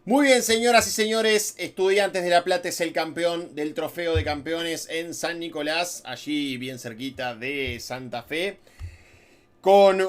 Muy bien, señoras y señores, Estudiantes de La Plata es el campeón del Trofeo de Campeones en San Nicolás, allí bien cerquita de Santa Fe, con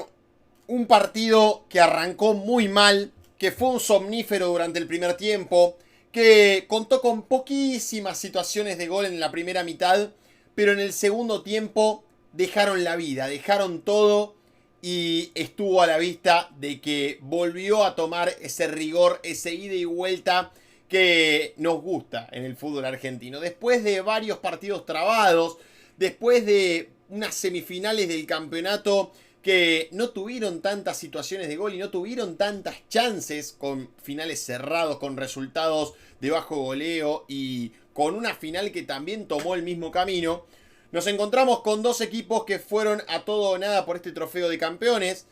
un partido que arrancó muy mal, que fue un somnífero durante el primer tiempo, que contó con poquísimas situaciones de gol en la primera mitad, pero en el segundo tiempo dejaron la vida, dejaron todo y estuvo a la vista de que volvió a tomar ese rigor, ese ida y vuelta que nos gusta en el fútbol argentino. Después de varios partidos trabados, después de unas semifinales del campeonato que no tuvieron tantas situaciones de gol y no tuvieron tantas chances, con finales cerrados, con resultados de bajo goleo y con una final que también tomó el mismo camino, nos encontramos con dos equipos que fueron a todo o nada por este trofeo de campeones,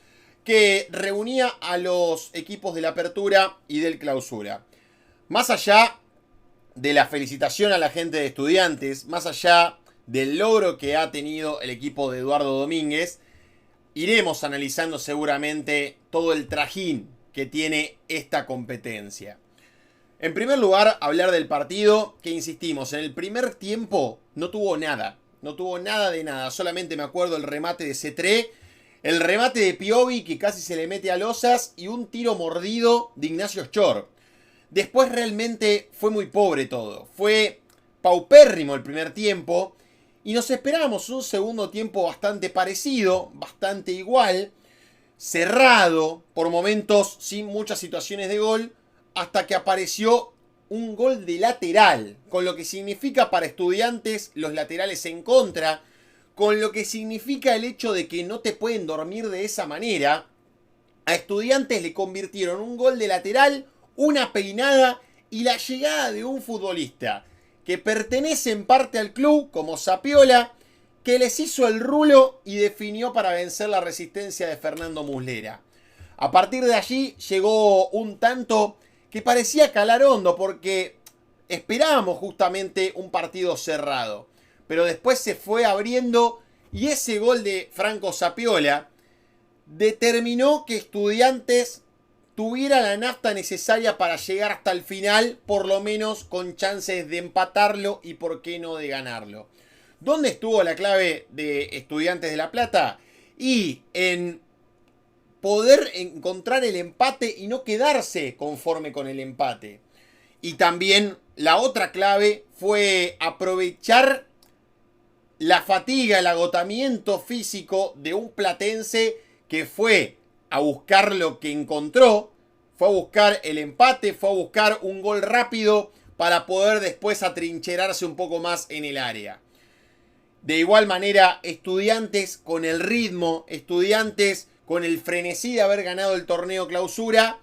que reunía a los equipos de la apertura y del clausura. Más allá de la felicitación a la gente de Estudiantes, más allá del logro que ha tenido el equipo de Eduardo Domínguez, iremos analizando seguramente todo el trajín que tiene esta competencia. En primer lugar, hablar del partido, que insistimos, en el primer tiempo no tuvo nada. No tuvo nada de nada. Solamente me acuerdo el remate de Cetré, el remate de Piovi que casi se le mete a Losas y un tiro mordido de Ignacio Schor. Después realmente fue muy pobre todo. Fue paupérrimo el primer tiempo y nos esperábamos un segundo tiempo bastante parecido, bastante igual, cerrado, por momentos sin muchas situaciones de gol, hasta que apareció un gol de lateral, con lo que significa para Estudiantes los laterales en contra, con lo que significa el hecho de que no te pueden dormir de esa manera. A Estudiantes le convirtieron un gol de lateral, una peinada y la llegada de un futbolista que pertenece en parte al club, como Sapiola, que les hizo el rulo y definió para vencer la resistencia de Fernando Muslera. A partir de allí llegó un tanto que parecía calar hondo, porque esperábamos justamente un partido cerrado. Pero después se fue abriendo y ese gol de Franco Sapiola determinó que Estudiantes tuviera la nafta necesaria para llegar hasta el final, por lo menos con chances de empatarlo y por qué no de ganarlo. ¿Dónde estuvo la clave de Estudiantes de La Plata? Y en poder encontrar el empate y no quedarse conforme con el empate. Y también la otra clave fue aprovechar la fatiga, el agotamiento físico de un platense que fue a buscar lo que encontró, fue a buscar el empate, fue a buscar un gol rápido para poder después atrincherarse un poco más en el área. De igual manera, Estudiantes con el ritmo, Estudiantes con el frenesí de haber ganado el torneo clausura,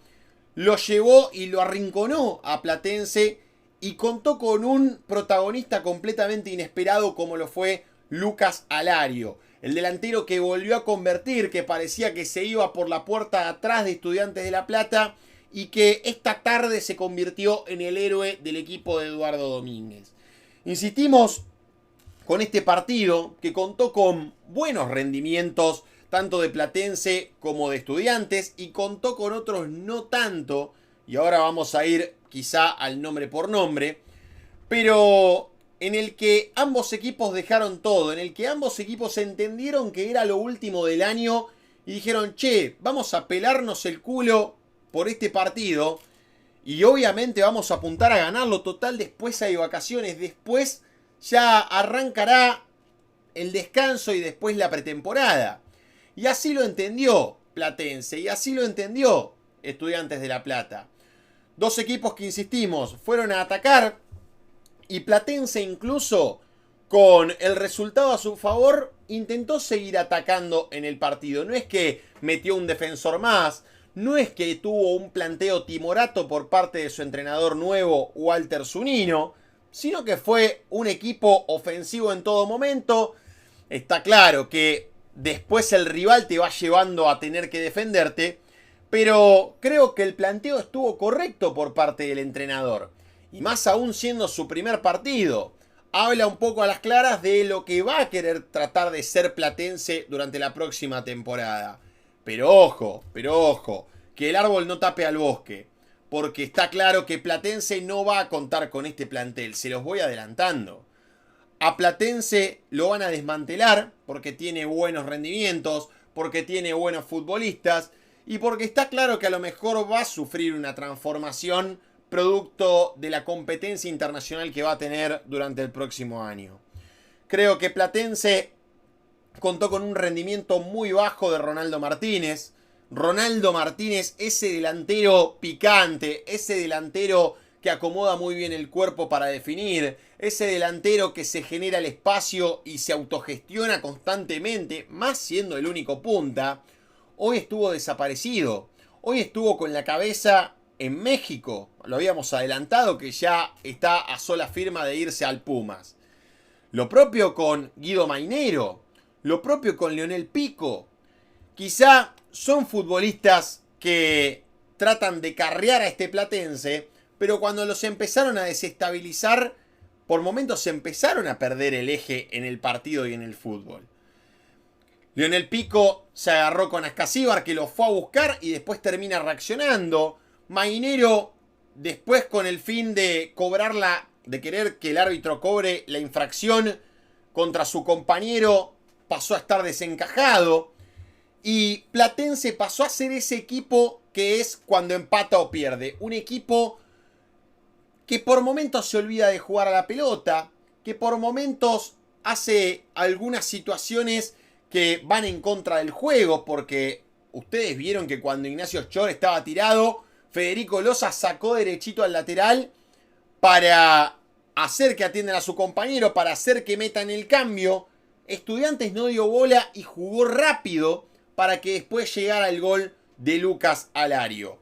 lo llevó y lo arrinconó a Platense y contó con un protagonista completamente inesperado como lo fue Lucas Alario. El delantero que volvió a convertir, que parecía que se iba por la puerta de atrás de Estudiantes de La Plata y que esta tarde se convirtió en el héroe del equipo de Eduardo Domínguez. Insistimos con este partido que contó con buenos rendimientos tanto de Platense como de Estudiantes, y contó con otros no tanto, y ahora vamos a ir quizá al nombre por nombre, pero en el que ambos equipos dejaron todo, en el que ambos equipos entendieron que era lo último del año y dijeron, che, vamos a pelarnos el culo por este partido y obviamente vamos a apuntar a ganarlo. Total, después hay vacaciones, después ya arrancará el descanso y después la pretemporada. Y así lo entendió Platense y así lo entendió Estudiantes de La Plata. Dos equipos que, insistimos, fueron a atacar y Platense, incluso con el resultado a su favor, intentó seguir atacando en el partido. No es que metió un defensor más, no es que tuvo un planteo timorato por parte de su entrenador nuevo, Walter Zunino, sino que fue un equipo ofensivo en todo momento. Está claro que después el rival te va llevando a tener que defenderte, pero creo que el planteo estuvo correcto por parte del entrenador. Y más aún siendo su primer partido. Habla un poco a las claras de lo que va a querer tratar de ser Platense durante la próxima temporada. Pero ojo, que el árbol no tape al bosque. porque está claro que Platense no va a contar con este plantel, se los voy adelantando. A Platense lo van a desmantelar porque tiene buenos rendimientos, porque tiene buenos futbolistas y porque está claro que a lo mejor va a sufrir una transformación producto de la competencia internacional que va a tener durante el próximo año. Creo que Platense contó con un rendimiento muy bajo de Ronaldo Martínez. Ronaldo Martínez, ese delantero picante, ese delantero que acomoda muy bien el cuerpo para definir, ese delantero que se genera el espacio y se autogestiona constantemente, más siendo el único punta, hoy estuvo desaparecido. Hoy estuvo con la cabeza en México. Lo habíamos adelantado que ya está a sola firma de irse al Pumas. Lo propio con Guido Mainero. Lo propio con Leonel Pico. Quizá son futbolistas que tratan de carrear a este Platense, pero cuando los empezaron a desestabilizar, por momentos se empezaron a perder el eje en el partido y en el fútbol. Leonel Pico se agarró con Ascasíbar, que lo fue a buscar y después termina reaccionando. Mainero, después con el fin de de querer que el árbitro cobre la infracción contra su compañero, pasó a estar desencajado. Y Platense pasó a ser ese equipo que es cuando empata o pierde. Un equipo que por momentos se olvida de jugar a la pelota, que por momentos hace algunas situaciones que van en contra del juego, porque ustedes vieron que cuando Ignacio Schor estaba tirado, Federico Loza sacó derechito al lateral para hacer que atiendan a su compañero, para hacer que metan el cambio. Estudiantes no dio bola y jugó rápido para que después llegara el gol de Lucas Alario.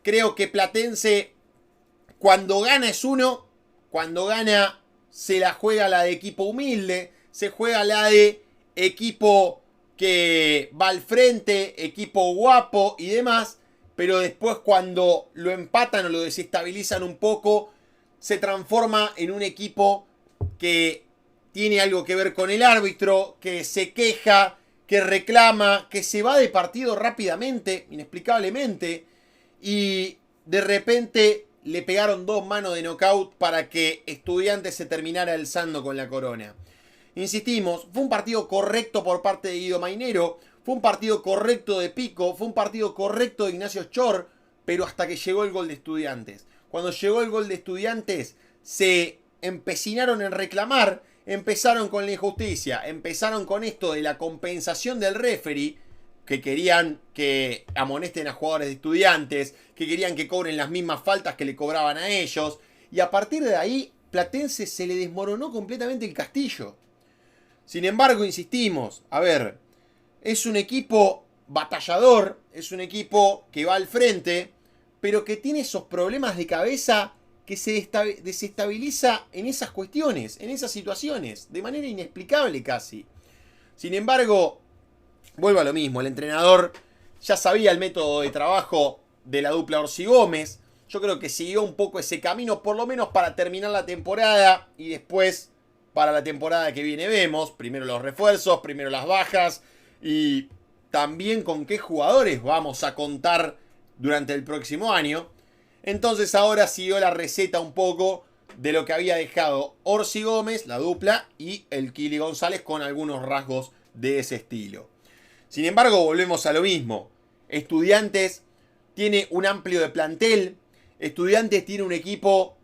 Creo que Platense, cuando gana es uno, cuando gana se la juega la de equipo humilde, se juega la de equipo que va al frente, equipo guapo y demás, pero después cuando lo empatan o lo desestabilizan un poco, se transforma en un equipo que tiene algo que ver con el árbitro, que se queja, que reclama, que se va de partido rápidamente, inexplicablemente, y de repente le pegaron 2 manos de knockout para que Estudiantes se terminara alzando con la corona. Insistimos, fue un partido correcto por parte de Guido Mainero, fue un partido correcto de Pico, fue un partido correcto de Ignacio Schor, pero hasta que llegó el gol de Estudiantes. Cuando llegó el gol de Estudiantes, se empecinaron en reclamar, empezaron con la injusticia, empezaron con esto de la compensación del referee, que querían que amonesten a jugadores de Estudiantes, que querían que cobren las mismas faltas que le cobraban a ellos, y a partir de ahí, Platense se le desmoronó completamente el castillo. Sin embargo, insistimos, a ver, es un equipo batallador, es un equipo que va al frente, pero que tiene esos problemas de cabeza que se desestabiliza en esas cuestiones, en esas situaciones, de manera inexplicable casi. Sin embargo, vuelvo a lo mismo, el entrenador ya sabía el método de trabajo de la dupla Orsi Gómez. Yo creo que siguió un poco ese camino, por lo menos para terminar la temporada y después para la temporada que viene vemos. Primero los refuerzos, primero las bajas y también con qué jugadores vamos a contar durante el próximo año. Entonces ahora siguió la receta un poco de lo que había dejado Orsi Gómez, la dupla, y el Kili González con algunos rasgos de ese estilo. Sin embargo, volvemos a lo mismo. Estudiantes tiene un amplio de plantel. Estudiantes tiene un equipo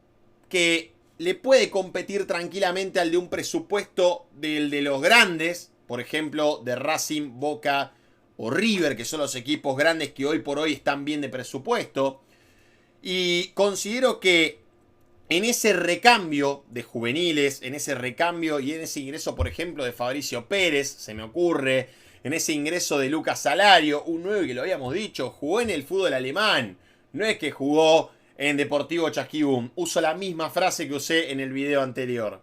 que le puede competir tranquilamente al de un presupuesto del de los grandes. Por ejemplo, de Racing, Boca o River, que son los equipos grandes que hoy por hoy están bien de presupuesto. Y considero que en ese recambio de juveniles, en ese recambio y en ese ingreso, por ejemplo, de Fabricio Pérez, se me ocurre, en ese ingreso de Lucas Alario, un 9 que lo habíamos dicho, jugó en el fútbol alemán, no es que jugó en Deportivo Chasquibum. Uso la misma frase que usé en el video anterior.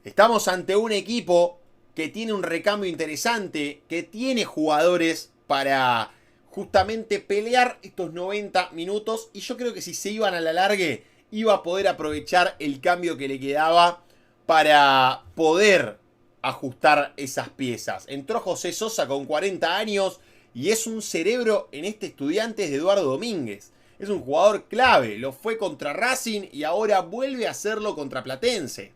Estamos ante un equipo que tiene un recambio interesante, que tiene jugadores para justamente pelear estos 90 minutos, y yo creo que si se iban a la largue, iba a poder aprovechar el cambio que le quedaba para poder ajustar esas piezas. Entró José Sosa con 40 años y es un cerebro en este Estudiantes de Eduardo Domínguez. Es un jugador clave. Lo fue contra Racing y ahora vuelve a hacerlo contra Platense.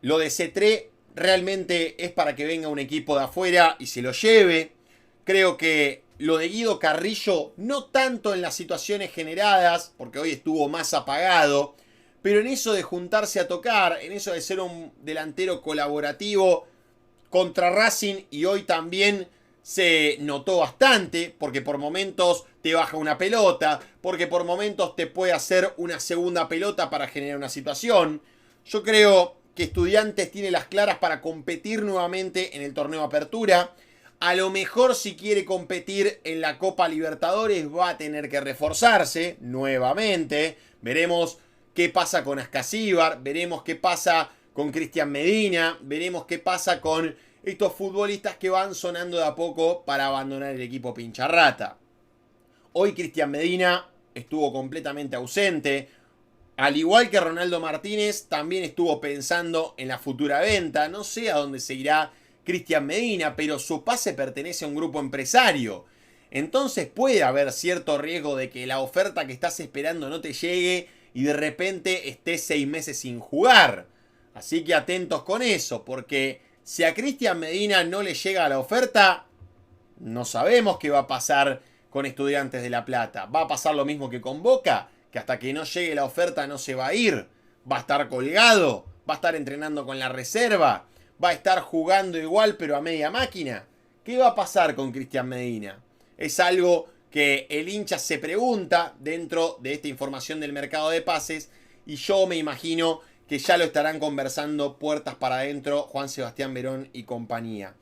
Lo de Cetré realmente es para que venga un equipo de afuera y se lo lleve. Creo que lo de Guido Carrillo, no tanto en las situaciones generadas, porque hoy estuvo más apagado, pero en eso de juntarse a tocar, en eso de ser un delantero colaborativo contra Racing, y hoy también se notó bastante, porque por momentos te baja una pelota, porque por momentos te puede hacer una segunda pelota para generar una situación. Yo creo que Estudiantes tiene las claras para competir nuevamente en el torneo Apertura. A lo mejor si quiere competir en la Copa Libertadores va a tener que reforzarse nuevamente. Veremos qué pasa con Ascasíbar, veremos qué pasa con Cristian Medina, veremos qué pasa con estos futbolistas que van sonando de a poco para abandonar el equipo pincharrata. Hoy Cristian Medina estuvo completamente ausente. Al igual que Ronaldo Martínez, también estuvo pensando en la futura venta. No sé a dónde se irá Cristian Medina, pero su pase pertenece a un grupo empresario. Entonces puede haber cierto riesgo de que la oferta que estás esperando no te llegue y de repente estés 6 meses sin jugar. Así que atentos con eso, porque si a Cristian Medina no le llega la oferta, no sabemos qué va a pasar con Estudiantes de La Plata. ¿Va a pasar lo mismo que con Boca? Que hasta que no llegue la oferta no se va a ir, va a estar colgado, va a estar entrenando con la reserva, va a estar jugando igual pero a media máquina. ¿Qué va a pasar con Cristian Medina? Es algo que el hincha se pregunta dentro de esta información del mercado de pases y yo me imagino que ya lo estarán conversando puertas para adentro Juan Sebastián Verón y compañía.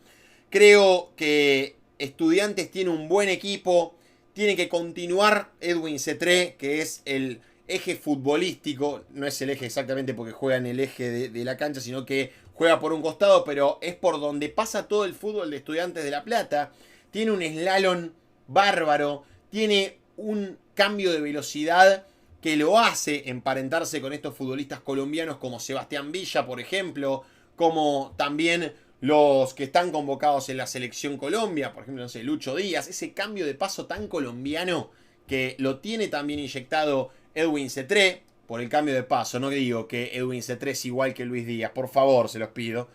Creo que Estudiantes tiene un buen equipo. Tiene que continuar Edwin Cetré, que es el eje futbolístico. No es el eje exactamente porque juega en el eje de la cancha, sino que juega por un costado, pero es por donde pasa todo el fútbol de Estudiantes de La Plata. Tiene un slalom bárbaro, tiene un cambio de velocidad que lo hace emparentarse con estos futbolistas colombianos como Sebastián Villa, por ejemplo, como también los que están convocados en la selección Colombia, por ejemplo, no sé, Lucho Díaz, ese cambio de paso tan colombiano que lo tiene también inyectado Edwin Cetré, por el cambio de paso. No digo que Edwin Cetré es igual que Luis Díaz, por favor, se los pido.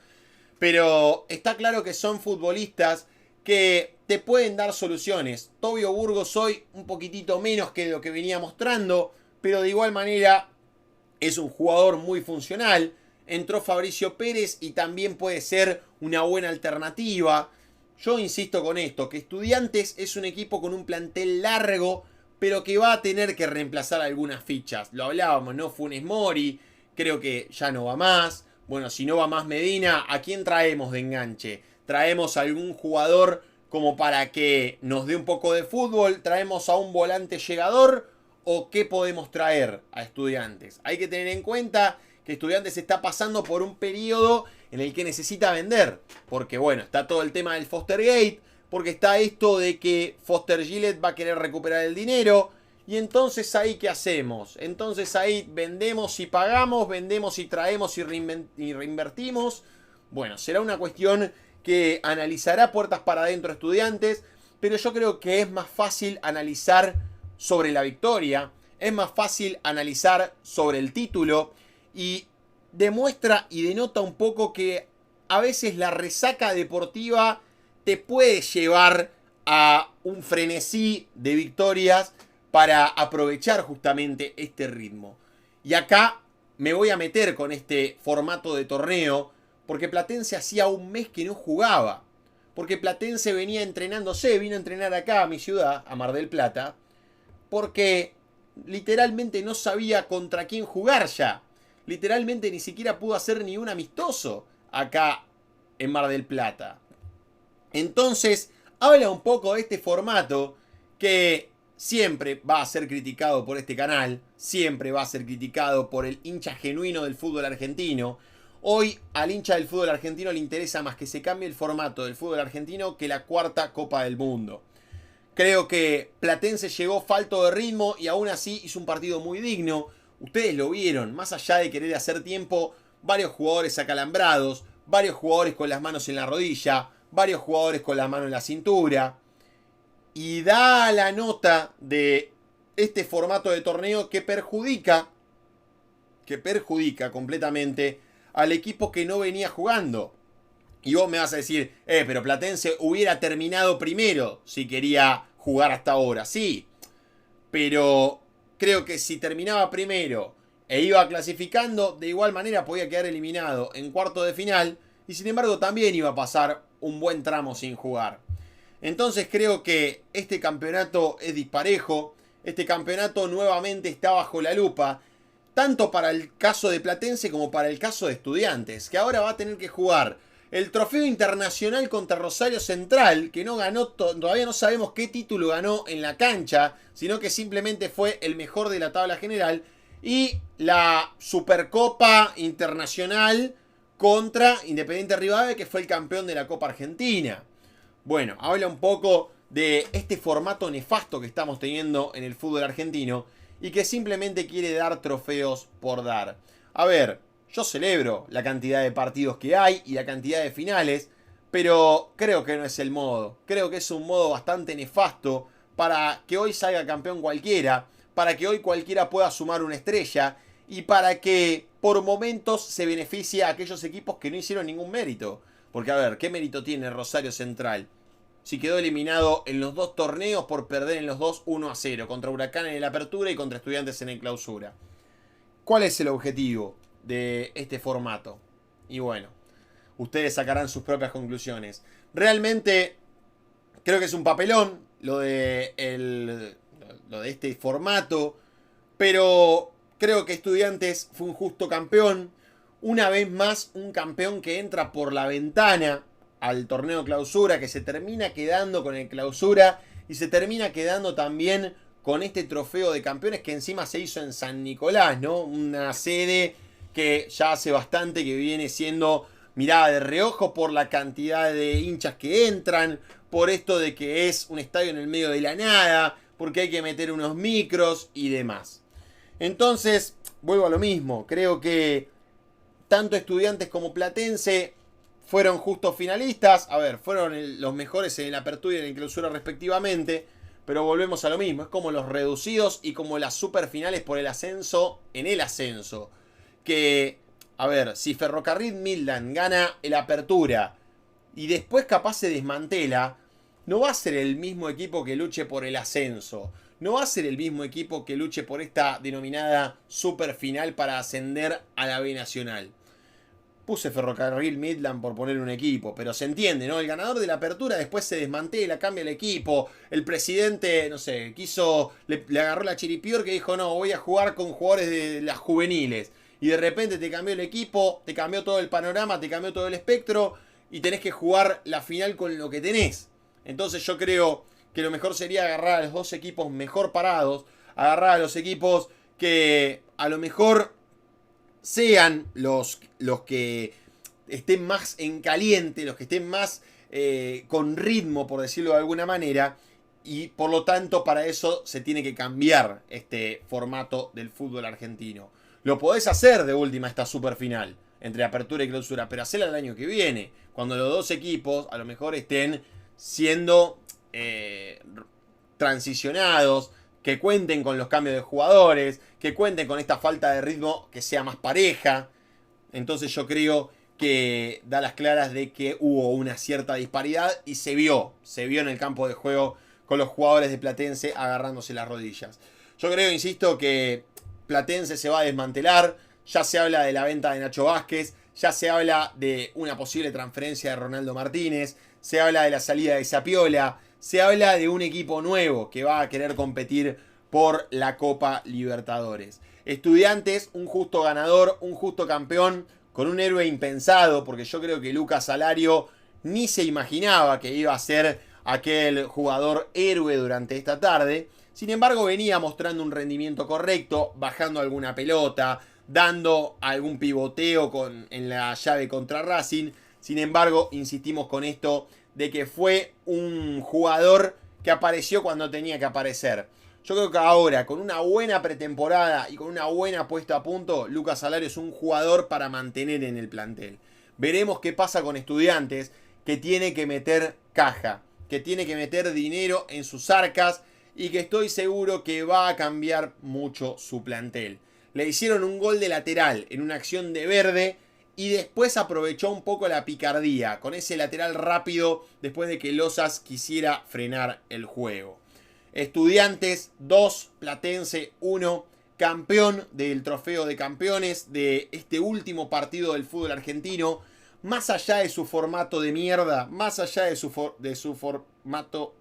Pero está claro que son futbolistas que te pueden dar soluciones. Tobio Burgos hoy un poquitito menos que lo que venía mostrando, pero de igual manera es un jugador muy funcional. Entró Fabricio Pérez y también puede ser una buena alternativa. Yo insisto con esto, que Estudiantes es un equipo con un plantel largo, pero que va a tener que reemplazar algunas fichas. Lo hablábamos, ¿no? Funes Mori, creo que ya no va más. Bueno, si no va más Medina, ¿a quién traemos de enganche? ¿Traemos a algún jugador como para que nos dé un poco de fútbol? ¿Traemos a un volante llegador? ¿O qué podemos traer a Estudiantes? Hay que tener en cuenta que Estudiantes está pasando por un periodo en el que necesita vender. Porque bueno, está todo el tema del Foster Gate, porque está esto de que Foster Gillett va a querer recuperar el dinero. Y entonces ahí, ¿qué hacemos? Entonces ahí vendemos y pagamos, vendemos y traemos y reinvertimos. Bueno, será una cuestión que analizará puertas para adentro Estudiantes, pero yo creo que es más fácil analizar sobre la victoria, es más fácil analizar sobre el título, y demuestra y denota un poco que a veces la resaca deportiva te puede llevar a un frenesí de victorias para aprovechar justamente este ritmo. Y acá me voy a meter con este formato de torneo porque Platense hacía un mes que no jugaba. Porque Platense venía entrenándose, vino a entrenar acá a mi ciudad, a Mar del Plata, porque literalmente no sabía contra quién jugar ya. Literalmente ni siquiera pudo hacer ni un amistoso acá en Mar del Plata. Entonces, habla un poco de este formato que siempre va a ser criticado por este canal, siempre va a ser criticado por el hincha genuino del fútbol argentino. Hoy al hincha del fútbol argentino le interesa más que se cambie el formato del fútbol argentino que la cuarta Copa del Mundo. Creo que Platense llegó falto de ritmo y aún así hizo un partido muy digno. Ustedes lo vieron, más allá de querer hacer tiempo, varios jugadores acalambrados, varios jugadores con las manos en la rodilla, varios jugadores con la mano en la cintura. y da la nota de este formato de torneo que perjudica completamente al equipo que no venía jugando. Y vos me vas a decir, pero Platense hubiera terminado primero si quería jugar hasta ahora. Sí, pero creo que si terminaba primero e iba clasificando, de igual manera podía quedar eliminado en cuarto de final y sin embargo también iba a pasar un buen tramo sin jugar. Entonces creo que este campeonato es disparejo, este campeonato nuevamente está bajo la lupa, tanto para el caso de Platense como para el caso de Estudiantes, que ahora va a tener que jugar el trofeo internacional contra Rosario Central, que no ganó, todavía no sabemos qué título ganó en la cancha, sino que simplemente fue el mejor de la tabla general, y la Supercopa Internacional contra Independiente Rivadavia, que fue el campeón de la Copa Argentina. Bueno, habla un poco de este formato nefasto que estamos teniendo en el fútbol argentino y que simplemente quiere dar trofeos por dar. A ver, yo celebro la cantidad de partidos que hay y la cantidad de finales, pero creo que no es el modo. Creo que es un modo bastante nefasto para que hoy salga campeón cualquiera, para que hoy cualquiera pueda sumar una estrella y para que por momentos se beneficie a aquellos equipos que no hicieron ningún mérito. Porque a ver, ¿qué mérito tiene Rosario Central? Si quedó eliminado en los dos torneos por perder en los dos 1-0, contra Huracán en el Apertura y contra Estudiantes en el Clausura. ¿Cuál es el objetivo de este formato? Y bueno, ustedes sacarán sus propias conclusiones. Realmente creo que es un papelón lo de este formato, pero creo que Estudiantes fue un justo campeón. Una vez más, un campeón que entra por la ventana al torneo Clausura, que se termina quedando con el Clausura y se termina quedando también con este trofeo de campeones que encima se hizo en San Nicolás, ¿no? Una sede que ya hace bastante que viene siendo mirada de reojo por la cantidad de hinchas que entran, por esto de que es un estadio en el medio de la nada, porque hay que meter unos micros y demás. Entonces, vuelvo a lo mismo, creo que tanto Estudiantes como Platense fueron justos finalistas. A ver, fueron los mejores en la Apertura y en la Clausura respectivamente. Pero volvemos a lo mismo. Es como los reducidos y como las superfinales por el ascenso en el ascenso. Que, a ver, si Ferrocarril Midland gana el Apertura y después capaz se desmantela, no va a ser el mismo equipo que luche por el ascenso. No va a ser el mismo equipo que luche por esta denominada superfinal para ascender a la B Nacional. Puse Ferrocarril Midland por poner un equipo, pero se entiende, ¿no? El ganador de la Apertura después se desmantela, cambia el equipo. El presidente, no sé, le agarró la chiripior que dijo, no, voy a jugar con jugadores de las juveniles. Y de repente te cambió el equipo, te cambió todo el panorama, te cambió todo el espectro y tenés que jugar la final con lo que tenés. Entonces yo creo que lo mejor sería agarrar a los dos equipos mejor parados, agarrar a los equipos que a lo mejor sean los que estén más en caliente, los que estén más con ritmo, por decirlo de alguna manera, y por lo tanto para eso se tiene que cambiar este formato del fútbol argentino. Lo podés hacer de última esta superfinal entre Apertura y Clausura, pero hacela el año que viene, cuando los dos equipos a lo mejor estén siendo transicionados, que cuenten con los cambios de jugadores, que cuenten con esta falta de ritmo que sea más pareja. Entonces yo creo que da las claras de que hubo una cierta disparidad y se vio en el campo de juego con los jugadores de Platense agarrándose las rodillas. Yo creo, insisto, que Platense se va a desmantelar. Ya se habla de la venta de Nacho Vázquez, ya se habla de una posible transferencia de Ronaldo Martínez, se habla de la salida de Sapiola, se habla de un equipo nuevo que va a querer competir por la Copa Libertadores. Estudiantes, un justo ganador, un justo campeón, con un héroe impensado, porque yo creo que Lucas Alario ni se imaginaba que iba a ser aquel jugador héroe durante esta tarde. Sin embargo, venía mostrando un rendimiento correcto, bajando alguna pelota, dando algún pivoteo en la llave contra Racing. Sin embargo, insistimos con esto de que fue un jugador que apareció cuando tenía que aparecer. Yo creo que ahora, con una buena pretemporada y con una buena puesta a punto, Lucas Alario es un jugador para mantener en el plantel. Veremos qué pasa con Estudiantes, que tiene que meter caja. que tiene que meter dinero en sus arcas y que estoy seguro que va a cambiar mucho su plantel. Le hicieron un gol de lateral en una acción de Verde y después aprovechó un poco la picardía con ese lateral rápido después de que Losas quisiera frenar el juego. Estudiantes 2, Platense 1, campeón del Trofeo de Campeones de este último partido del fútbol argentino. Más allá de su formato de mierda, más allá de su formato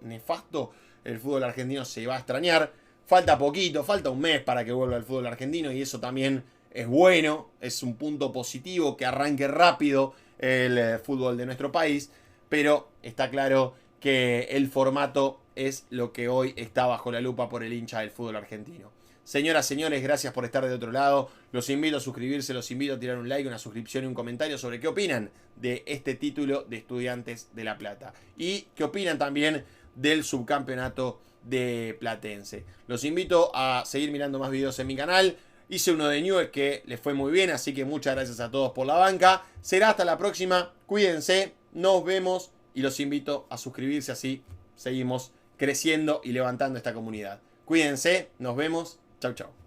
nefasto, el fútbol argentino se va a extrañar. Falta poquito, falta un mes para que vuelva el fútbol argentino y eso también es bueno, es un punto positivo que arranque rápido el fútbol de nuestro país, pero está claro que el formato es lo que hoy está bajo la lupa por el hincha del fútbol argentino. Señoras, señores, gracias por estar de otro lado. Los invito a suscribirse, los invito a tirar un like, una suscripción y un comentario sobre qué opinan de este título de Estudiantes de La Plata. Y qué opinan también del subcampeonato de Platense. Los invito a seguir mirando más videos en mi canal. Hice uno de Newell's que les fue muy bien, así que muchas gracias a todos por la banca. Será hasta la próxima, cuídense, nos vemos y los invito a suscribirse, así seguimos creciendo y levantando esta comunidad. Cuídense, nos vemos, chau chau.